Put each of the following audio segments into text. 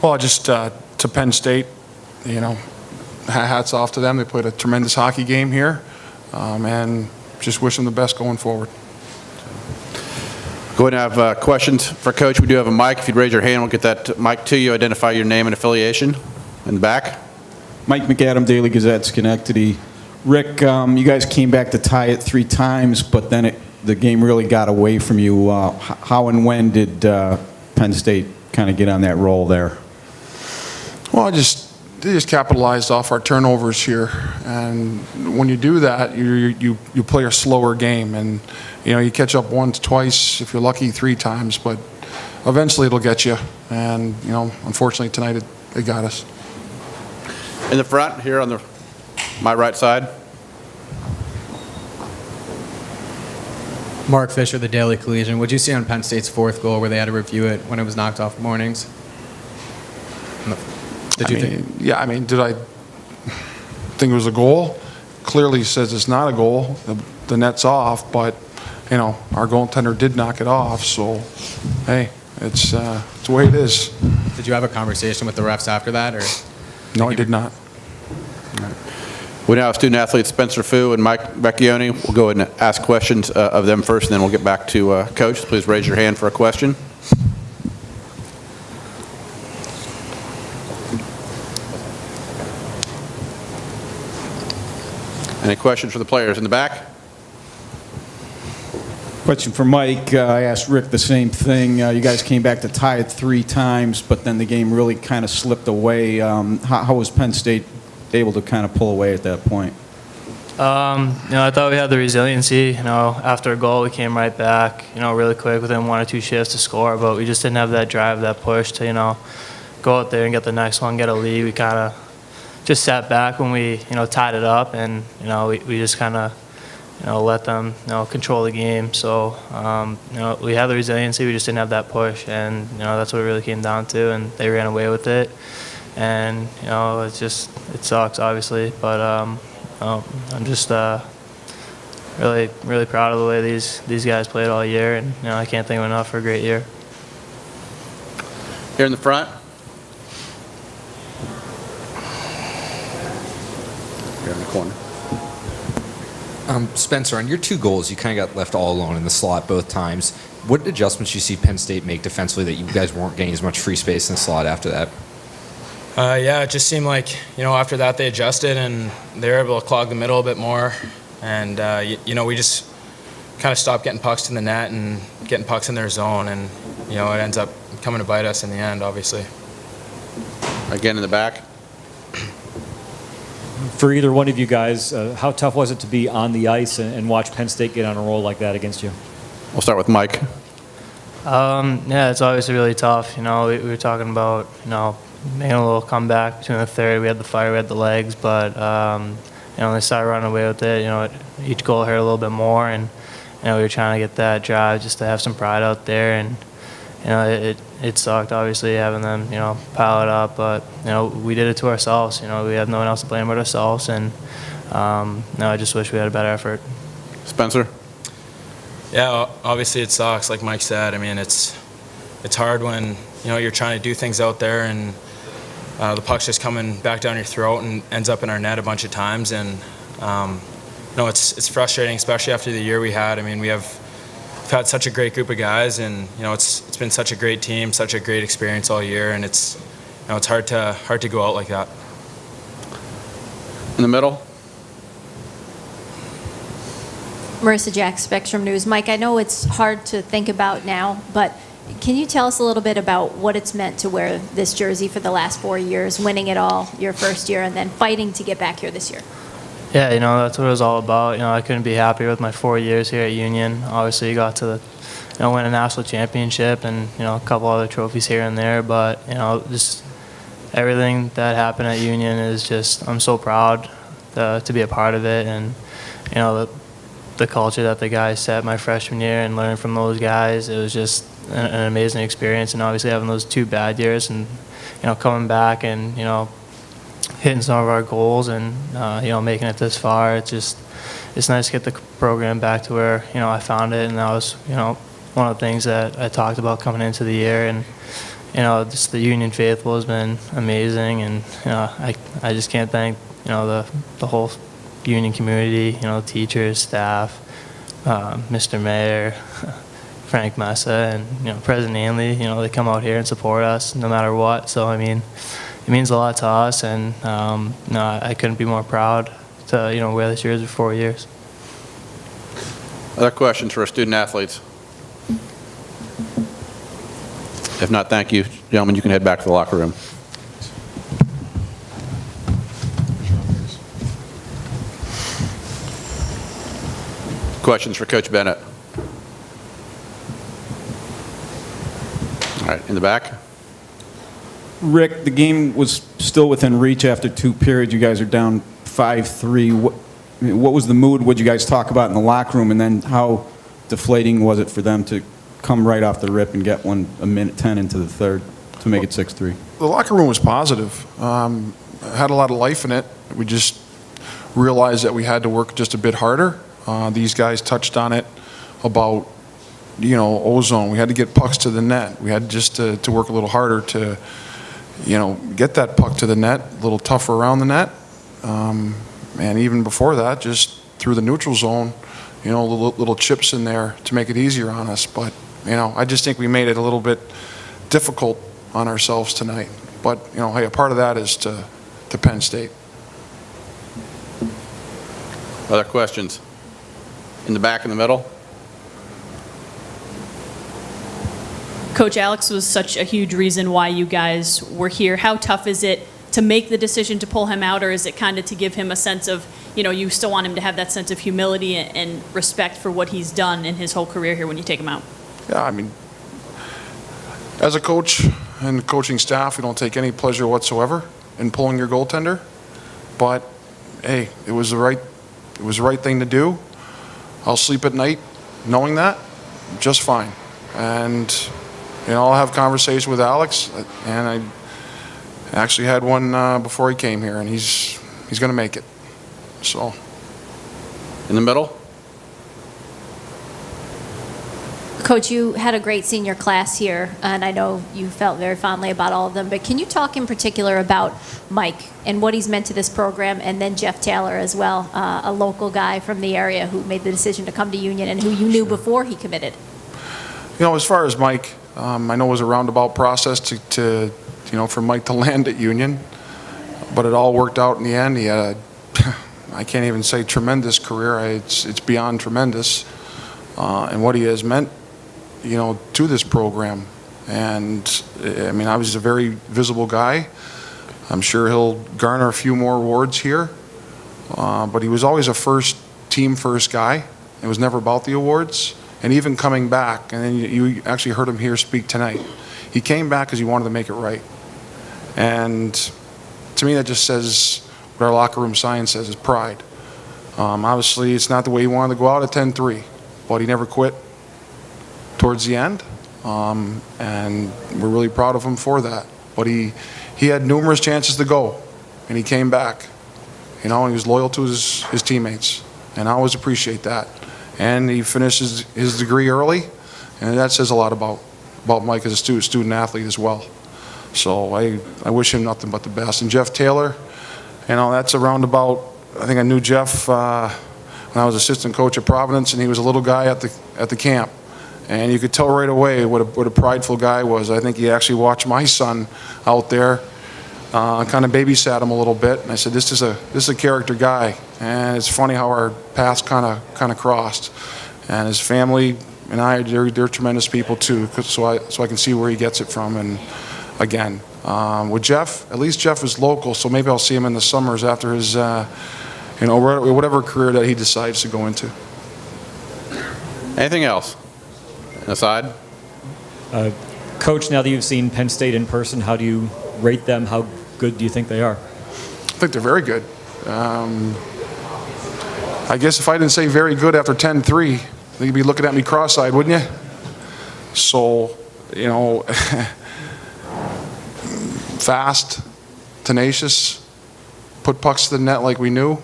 Well, just to Penn State, hats off to them. They played a tremendous hockey game here, and just wish them the best going forward. Go ahead and have questions for Coach. We do have a mic. If you'd raise your hand, we'll get that mic to you. Identify your name and affiliation in the back. Mike McAdam, Daily Gazette, Schenectady. Rick, you guys came back to tie it 3 times, but then the game really got away from you. How and when did Penn State kind of get on that roll there? Well, they just capitalized off our turnovers here, and when you do that, you play a slower game, and you catch up once, twice, if you're lucky, 3 times, but eventually it'll get you. And unfortunately tonight it got us. In the front here on my right side. Mark Fisher, the Daily Collegian. What'd you see on Penn State's 4th goal where they had to review it when it was knocked off Mornings? Did I think it was a goal? Clearly says it's not a goal. The net's off, but our goaltender did knock it off. So, hey, it's the way it is. Did you have a conversation with the refs after that, or? No, I did not. We now have student athletes Spencer Fu and Mike Vecchione. We'll go ahead and ask questions of them first, and then we'll get back to Coach. Please raise your hand for a question. Any questions for the players in the back? Question for Mike. I asked Rick the same thing. You guys came back to tie it 3 times, but then the game really kind of slipped away. How was Penn State able to kind of pull away at that point? I thought we had the resiliency. After a goal, we came right back. Really quick within 1 or 2 shifts to score, but we just didn't have that drive, that push to go out there and get the next one, get a lead. We kind of just sat back when we tied it up, and we just kind of let them control the game. So we had the resiliency, we just didn't have that push, and that's what it really came down to. And they ran away with it, and it sucks obviously, but I'm just really proud of the way these guys played all year, and I can't thank them enough for a great year. Here in the front. Here in the corner. Spencer, on your 2 goals, you kind of got left all alone in the slot both times. What adjustments you see Penn State make defensively that you guys weren't getting as much free space in the slot after that? It just seemed like, after that they adjusted and they were able to clog the middle a bit more. And, we just kind of stopped getting pucks to the net and getting pucks in their zone. And, it ends up coming to bite us in the end, obviously. Again in the back. For either one of you guys, how tough was it to be on the ice and watch Penn State get on a roll like that against you? We'll start with Mike. It's obviously really tough. We were talking about, making a little comeback between the third. We had the fire, we had the legs, but, they started running away with it. Each goal hurt a little bit more, and, we were trying to get that drive just to have some pride out there. And, it sucked, obviously, having them, pile it up, but, we did it to ourselves. We had no one else to blame but ourselves, and, I just wish we had a better effort. Spencer? Yeah, obviously it sucks, like Mike said. I mean, it's hard when, you're trying to do things out there and the puck's just coming back down your throat and ends up in our net a bunch of times. And, it's frustrating, especially after the year we had. I mean, we've had such a great group of guys, and it's been such a great team, such a great experience all year, and it's hard to go out like that. In the middle. Marissa Jack, Spectrum News. Mike, I know it's hard to think about now, but can you tell us a little bit about what it's meant to wear this jersey for the last 4 years, winning it all your first year, and then fighting to get back here this year? Yeah, that's what it was all about. I couldn't be happier with my 4 years here at Union. Obviously, you got to, win a national championship and, a couple other trophies here and there. But, just everything that happened at Union is just, I'm so proud to be a part of it. And, the culture that the guys set my freshman year and learning from those guys, it was just an amazing experience. And obviously having those 2 bad years and, coming back and, hitting some of our goals and making it this far. It's nice to get the program back to where I found it, and that was one of the things that I talked about coming into the year. And just the Union faithful has been amazing, and I just can't thank the whole Union community, teachers, staff, Mr. Mayor, Frank Messa, and President Hanley. They come out here and support us no matter what. So I mean, it means a lot to us, and I couldn't be more proud to wear this jersey for 4 years. Other questions for our student athletes? If not, thank you. Gentlemen, you can head back to the locker room. Questions for Coach Bennett? All right, in the back. Rick, the game was still within reach after 2 periods. You guys are down 5-3. What was the mood? What did you guys talk about in the locker room? And then how deflating was it for them to come right off the rip and get one a minute 10 into the third to make it 6-3? The locker room was positive. Had a lot of life in it. We just realized that we had to work just a bit harder. These guys touched on it about, ozone. We had to get pucks to the net. We had just to work a little harder to, get that puck to the net, a little tougher around the net. And even before that, just through the neutral zone, little chips in there to make it easier on us. But, I just think we made it a little bit difficult on ourselves tonight. But, hey, a part of that is to Penn State. Other questions? In the back, in the middle. Coach, Alex was such a huge reason why you guys were here. How tough is it to make the decision to pull him out, or is it kind of to give him a sense of, you still want him to have that sense of humility and respect for what he's done in his whole career here when you take him out? Yeah, I mean, as a coach and the coaching staff, we don't take any pleasure whatsoever in pulling your goaltender. But, hey, it was the right thing to do. I'll sleep at night knowing that just fine. And, I'll have conversations with Alex, and I actually had one before he came here, and he's going to make it. So. In the middle. Coach, you had a great senior class here, and I know you felt very fondly about all of them, but can you talk in particular about Mike and what he's meant to this program, and then Jeff Taylor as well, a local guy from the area who made the decision to come to Union and who you knew before he committed? As far as Mike, I know it was a roundabout process for Mike to land at Union, but it all worked out in the end. He had I can't even say tremendous career. It's beyond tremendous, and what he has meant, to this program. And I mean, I was a very visible guy. I'm sure he'll garner a few more awards here, but he was always a team first guy. It was never about the awards. And even coming back, and then you actually heard him here speak tonight, he came back because he wanted to make it right. And to me, that just says what our locker room sign says is pride. Obviously, it's not the way he wanted to go out at 10-3, but he never quit towards the end, and we're really proud of him for that. But he had numerous chances to go, and he came back. And he was loyal to his teammates, and I always appreciate that. And he finished his degree early, and that says a lot about Mike as a student athlete as well. So I wish him nothing but the best. And Jeff Taylor, that's a roundabout. I think I knew Jeff when I was assistant coach at Providence, and he was a little guy at the camp. And you could tell right away what a prideful guy was. I think he actually watched my son out there, kind of babysat him a little bit. And I said, this is a character guy. And it's funny how our paths kind of crossed. And his family and they're tremendous people too. So I can see where he gets it from. And again, with Jeff, at least Jeff is local. So maybe I'll see him in the summers after his, whatever career that he decides to go into. Anything else? Aside? Coach, now that you've seen Penn State in person, how do you rate them? How good do you think they are? I think they're very good. I guess if I didn't say very good after 10-3, you'd be looking at me cross-eyed, wouldn't you? So, fast, tenacious, put pucks to the net like we knew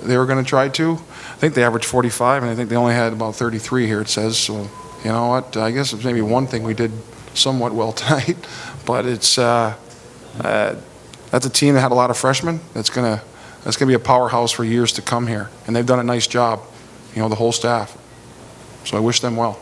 they were going to try to. I think they averaged 45, and I think they only had about 33 here, it says. So, you know what? I guess it's maybe one thing we did somewhat well tonight. But it's that's a team that had a lot of freshmen. That's gonna be a powerhouse for years to come here, and they've done a nice job, the whole staff. So I wish them well.